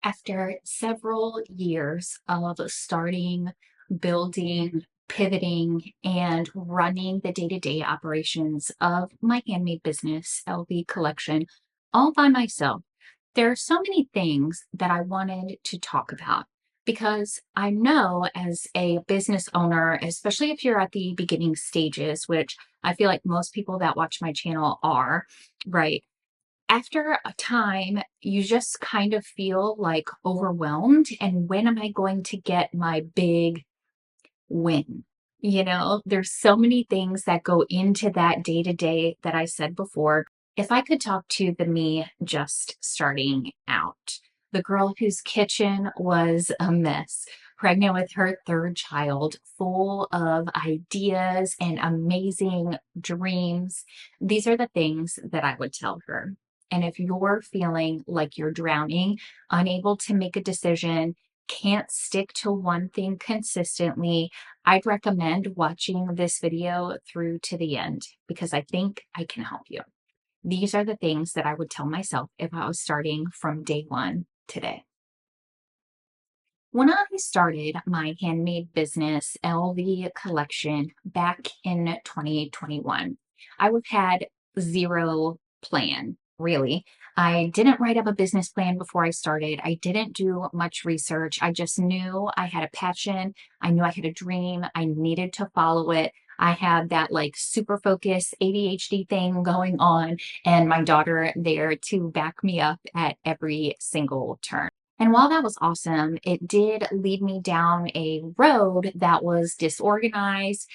After several years of starting, building, pivoting, and running the day-to-day operations of my handmade business, LV Collection, all by myself, there are so many things that I wanted to talk about because I know as a business owner, especially if you're at the beginning stages, which I feel like most people that watch my channel are, right? After a time, you just kind of feel like overwhelmed. And when am I going to get my big win? There's so many things that go into that day to day that I said before. If I could talk to the me just starting out, the girl whose kitchen was a mess, pregnant with her third child, full of ideas and amazing dreams, these are the things that I would tell her. And if you're feeling like you're drowning, unable to make a decision, can't stick to one thing consistently, I'd recommend watching this video through to the end because I think I can help you. These are the things that I would tell myself if I was starting from day one today. When I started my handmade business, LV Collection, back in 2021, I would have had zero plan, really. I didn't write up a business plan before I started. I didn't do much research. I just knew I had a passion. I knew I had a dream. I needed to follow it. I had that like super focus ADHD thing going on, and my daughter there to back me up at every single turn. And while that was awesome, it did lead me down a road that was disorganized,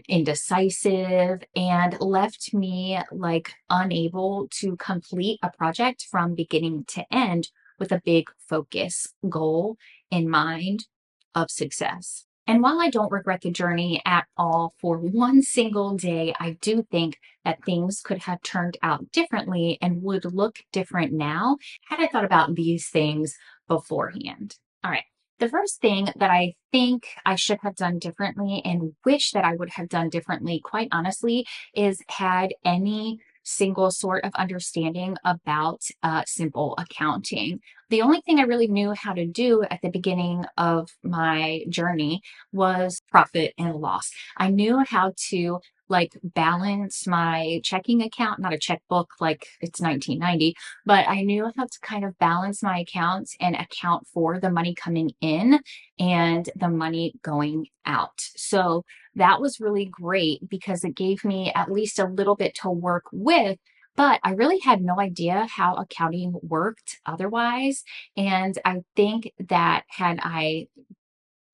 indecisive, and left me like unable to complete a project from beginning to end with a big focus goal in mind of success. And while I don't regret the journey at all for one single day, I do think that things could have turned out differently and would look different now had I thought about these things beforehand. All right. The first thing that I think I should have done differently and wish that I would have done differently, quite honestly, is had any single sort of understanding about simple accounting. The only thing I really knew how to do at the beginning of my journey was profit and loss. I knew how to like balance my checking account, not a checkbook like it's 1990, but I knew how to kind of balance my accounts and account for the money coming in and the money going out. So that was really great because it gave me at least a little bit to work with. But I really had no idea how accounting worked otherwise. And I think that had I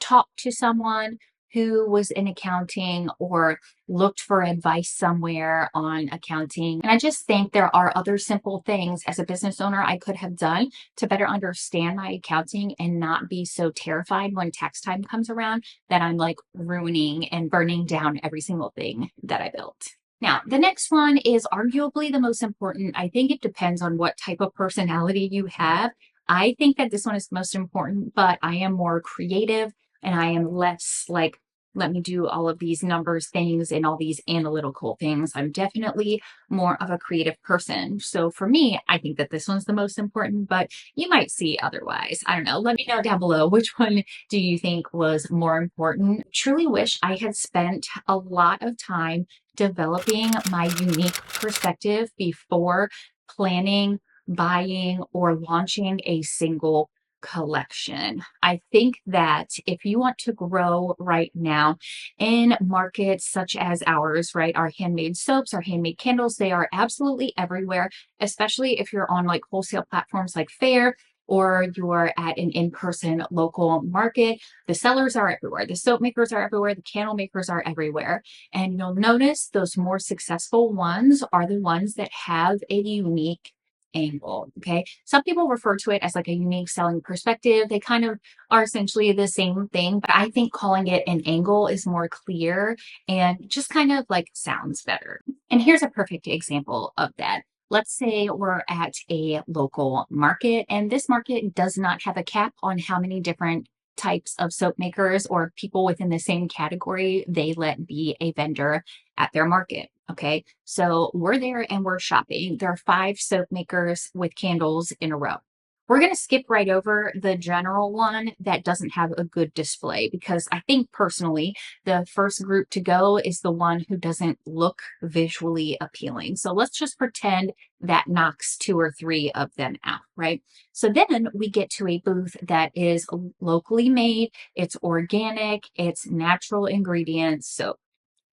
talk to someone who was in accounting or looked for advice somewhere on accounting. And I just think there are other simple things as a business owner I could have done to better understand my accounting and not be so terrified when tax time comes around that I'm like ruining and burning down every single thing that I built. Now, the next one is arguably the most important. I think it depends on what type of personality you have. I think that this one is most important, but I am more creative and I am less like, let me do all of these numbers things and all these analytical things. I'm definitely more of a creative person. So for me, I think that this one's the most important, but you might see otherwise. I don't know. Let me know down below which one do you think was more important. Truly wish I had spent a lot of time developing my unique perspective before planning, buying, or launching a single collection. I think that if you want to grow right now in markets such as ours, right, our handmade soaps, our handmade candles, they are absolutely everywhere, especially if you're on like wholesale platforms like Fair or you're at an in-person local market. The sellers are everywhere. The soap makers are everywhere. The candle makers are everywhere. And you'll notice those more successful ones are the ones that have a unique angle. Okay. Some people refer to it as like a unique selling perspective. They kind of are essentially the same thing, but I think calling it an angle is more clear and just kind of like sounds better. And here's a perfect example of that. Let's say we're at a local market and this market does not have a cap on how many different types of soap makers or people within the same category they let be a vendor at their market. Okay, so we're there and we're shopping. There are 5 soap makers with candles in a row. We're going to skip right over the general one that doesn't have a good display because I think personally the first group to go is the one who doesn't look visually appealing. So let's just pretend that knocks two or three of them out, right? So then we get to a booth that is locally made, it's organic, it's natural ingredients. So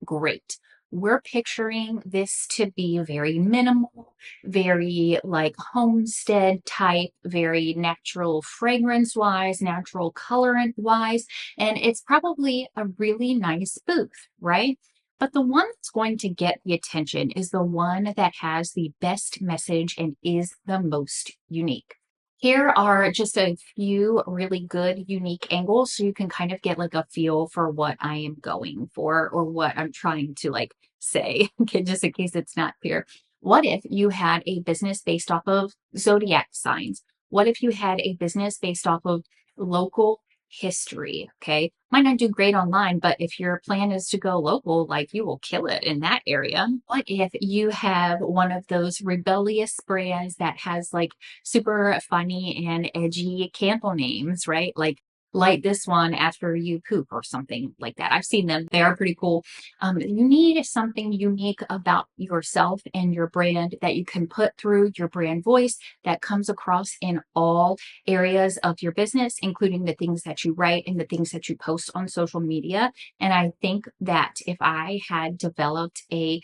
great. We're picturing this to be very minimal, very like homestead type, very natural fragrance wise, natural colorant wise, and it's probably a really nice booth, right? But the one that's going to get the attention is the one that has the best message and is the most unique. Here are just a few really good unique angles so you can kind of get like a feel for what I am going for or what I'm trying to like say, okay, just in case it's not clear. What if you had a business based off of zodiac signs? What if you had a business based off of local history? Okay, might not do great online, but if your plan is to go local, like you will kill it in that area. What if you have one of those rebellious brands that has like super funny and edgy candle names, right? Like light this one after you poop or something like that. I've seen them. They are pretty cool. You need something unique about yourself and your brand that you can put through your brand voice that comes across in all areas of your business, including the things that you write and the things that you post on social media. And I think that if I had developed a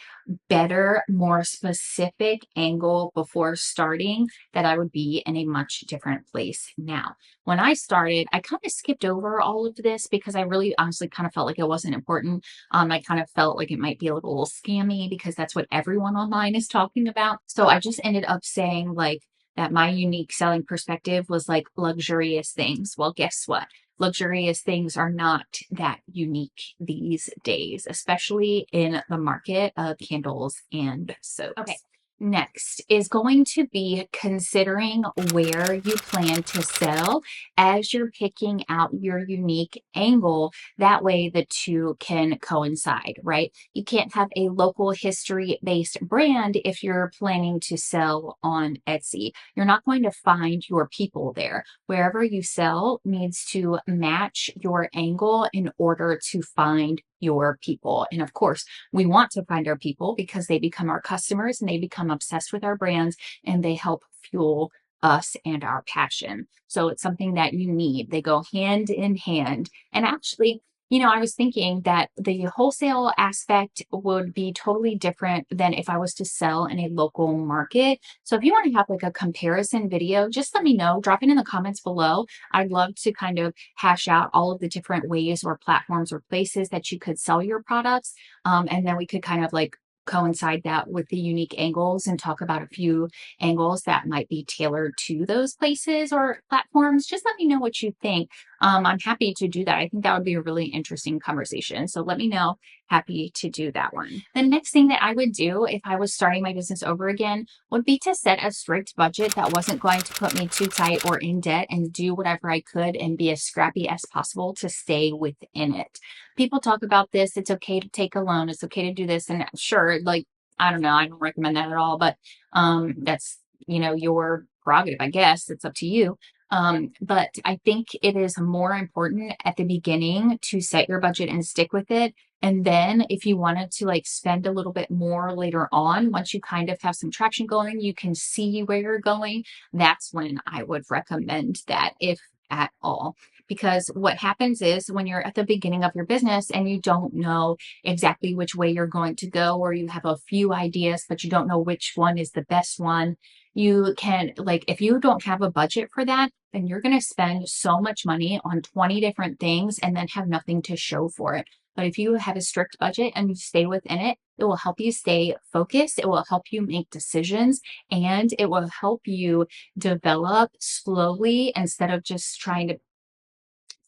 better, more specific angle before starting, that I would be in a much different place now. When I started, I kind of skipped over all of this because I really honestly kind of felt like it wasn't important. I kind of felt like it might be a little scammy because that's what everyone online is talking about. So I just ended up saying like that my unique selling perspective was like luxurious things. Well, guess what? Luxurious things are not that unique these days, especially in the market of candles and soaps. Okay. Next is going to be considering where you plan to sell as you're picking out your unique angle. That way, the two can coincide, right? You can't have a local history based brand if you're planning to sell on Etsy. You're not going to find your people there. Wherever you sell needs to match your angle in order to find your people. And of course, we want to find our people because they become our customers and they become obsessed with our brands and they help fuel us and our passion. So it's something that you need. They go hand in hand. And actually, I was thinking that the wholesale aspect would be totally different than if I was to sell in a local market. So if you want to have like a comparison video, just let me know. Drop it in the comments below. I'd love to kind of hash out all of the different ways or platforms or places that you could sell your products. And then we could kind of like coincide that with the unique angles and talk about a few angles that might be tailored to those places or platforms. Just let me know what you think. I'm happy to do that. I think that would be a really interesting conversation. So let me know. Happy to do that one. The next thing that I would do if I was starting my business over again would be to set a strict budget that wasn't going to put me too tight or in debt and do whatever I could and be as scrappy as possible to stay within it. People talk about this. It's okay to take a loan. It's okay to do this. And sure, like, I don't know, I don't recommend that at all, but that's, your prerogative, I guess. It's up to you. But I think it is more important at the beginning to set your budget and stick with it. And then if you wanted to like spend a little bit more later on, once you kind of have some traction going, you can see where you're going. That's when I would recommend that, if at all. Because what happens is when you're at the beginning of your business and you don't know exactly which way you're going to go, or you have a few ideas, but you don't know which one is the best one, you can, like, if you don't have a budget for that, then you're going to spend so much money on 20 different things and then have nothing to show for it. But if you have a strict budget and you stay within it, it will help you stay focused. It will help you make decisions and it will help you develop slowly instead of just trying to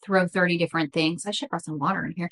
throw 30 different things. I should brought some water in here.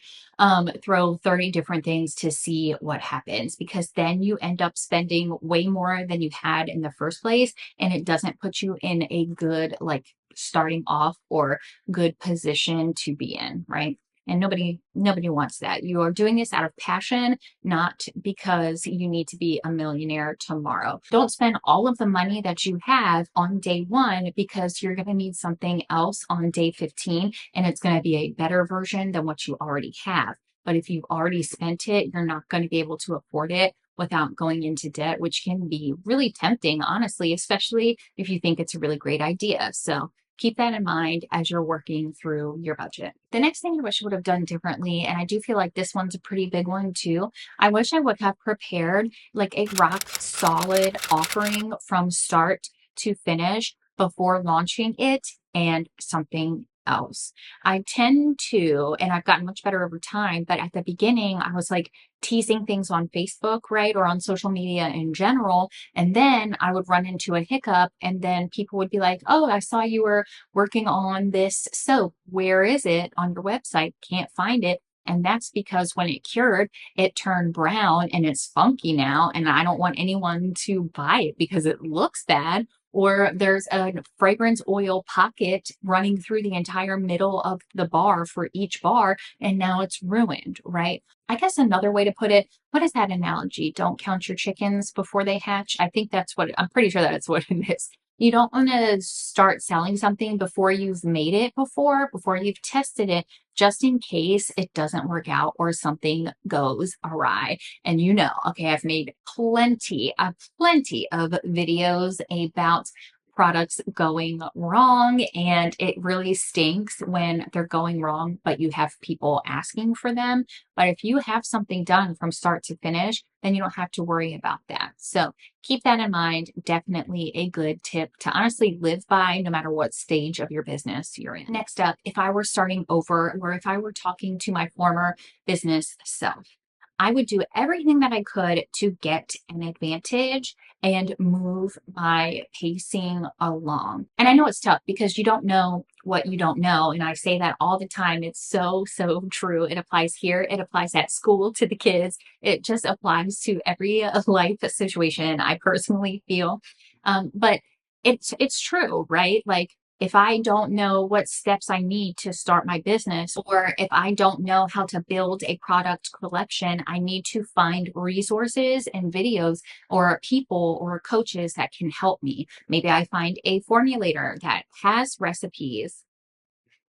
Throw 30 different things to see what happens, because then you end up spending way more than you had in the first place. And it doesn't put you in a good, like, starting off or good position to be in, right? And nobody wants that. You are doing this out of passion, not because you need to be a millionaire tomorrow. Don't spend all of the money that you have on day one because you're going to need something else on day 15, and it's going to be a better version than what you already have. But if you've already spent it, you're not going to be able to afford it without going into debt, which can be really tempting, honestly, especially if you think it's a really great idea. So keep that in mind as you're working through your budget. The next thing I wish I would have done differently, and I do feel like this one's a pretty big one too, I wish I would have prepared like a rock solid offering from start to finish before launching it and something else. I tend to, and I've gotten much better over time, but at the beginning, I was like teasing things on Facebook, right? Or on social media in general. And then I would run into a hiccup, and then people would be like, oh, I saw you were working on this soap. Where is it on your website? Can't find it. And that's because when it cured, it turned brown and it's funky now. And I don't want anyone to buy it because it looks bad. Or there's a fragrance oil pocket running through the entire middle of the bar for each bar, and now it's ruined, right? I guess another way to put it, what is that analogy? Don't count your chickens before they hatch. I think I'm pretty sure that's what it is. You don't want to start selling something before you've made it before you've tested it, just in case it doesn't work out or something goes awry. And okay, I've made plenty of videos about products going wrong, and it really stinks when they're going wrong, but you have people asking for them. But if you have something done from start to finish, then you don't have to worry about that. So keep that in mind. Definitely a good tip to honestly live by no matter what stage of your business you're in. Next up, if I were starting over or if I were talking to my former business self, I would do everything that I could to get an advantage and move my pacing along. And I know it's tough because you don't know what you don't know. And I say that all the time. It's so true. It applies here. It applies at school to the kids. It just applies to every life situation, I personally feel. But it's true, right? Like, if I don't know what steps I need to start my business, or if I don't know how to build a product collection, I need to find resources and videos or people or coaches that can help me. Maybe I find a formulator that has recipes.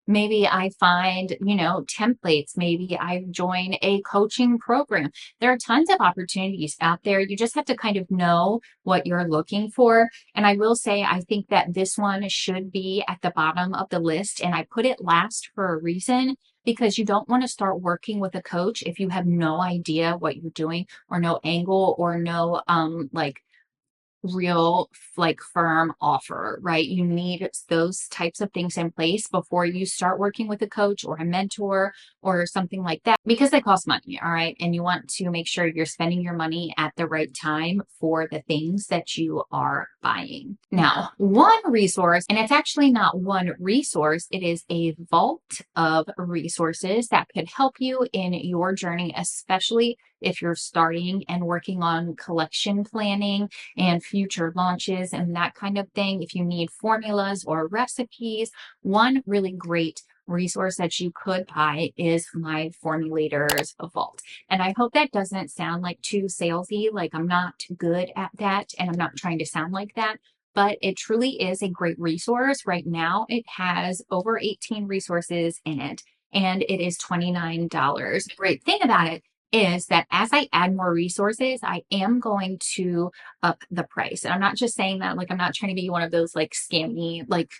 Maybe I find, templates. Maybe I join a coaching program. There are tons of opportunities out there. You just have to kind of know what you're looking for. And I will say, I think that this one should be at the bottom of the list. And I put it last for a reason, because you don't want to start working with a coach if you have no idea what you're doing, or no angle, or no, real firm offer, right? You need those types of things in place before you start working with a coach or a mentor or something like that, because they cost money. All right. And you want to make sure you're spending your money at the right time for the things that you are buying. Now, one resource, and it's actually not one resource, it is a vault of resources that could help you in your journey, especially if you're starting and working on collection planning and future launches and that kind of thing. If you need formulas or recipes, one really great resource that you could buy is my Formulator's Vault. And I hope that doesn't sound like too salesy, like I'm not good at that and I'm not trying to sound like that, but it truly is a great resource. Right now, it has over 18 resources in it, and it is $29. The great thing about it is that as I add more resources, I am going to up the price. And I'm not just saying that, like, I'm not trying to be one of those like scammy, like,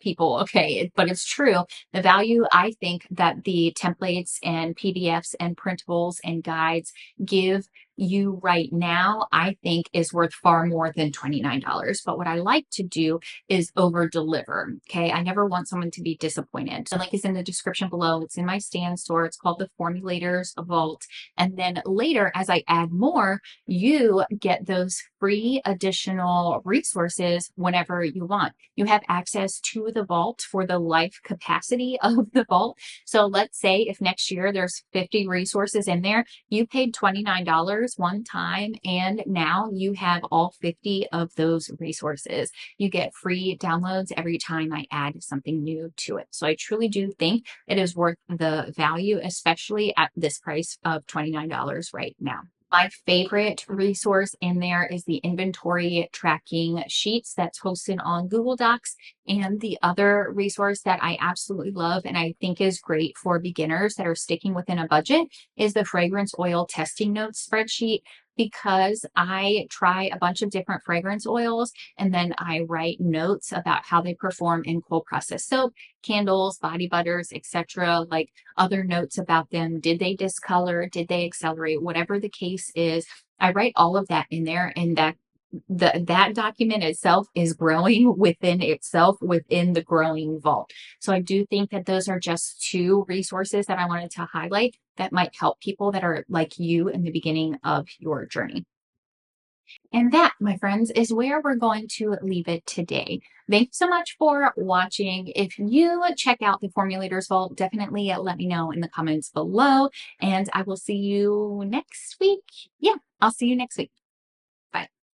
people. Okay. But it's true. The value I think that the templates and PDFs and printables and guides give you right now, I think is worth far more than $29. But what I like to do is over deliver. Okay. I never want someone to be disappointed. The link is in the description below. It's in my stand store. It's called the Formulator's Vault. And then later, as I add more, you get those free additional resources whenever you want. You have access to the vault for the life capacity of the vault. So let's say if next year there's 50 resources in there, you paid $29. one time, and now you have all 50 of those resources. You get free downloads every time I add something new to it. So I truly do think it is worth the value, especially at this price of $29 right now. My favorite resource in there is the inventory tracking sheets that's hosted on Google Docs. And the other resource that I absolutely love and I think is great for beginners that are sticking within a budget is the fragrance oil testing notes spreadsheet, because I try a bunch of different fragrance oils and then I write notes about how they perform in cold process soap, candles, body butters, etc. Like other notes about them. Did they discolor? Did they accelerate? Whatever the case is, I write all of that in there, and that document itself is growing within itself within the growing vault. So I do think that those are just two resources that I wanted to highlight that might help people that are like you in the beginning of your journey. And that, my friends, is where we're going to leave it today. Thanks so much for watching. If you check out the Formulators Vault, definitely let me know in the comments below, and I will see you next week. Yeah, I'll see you next week.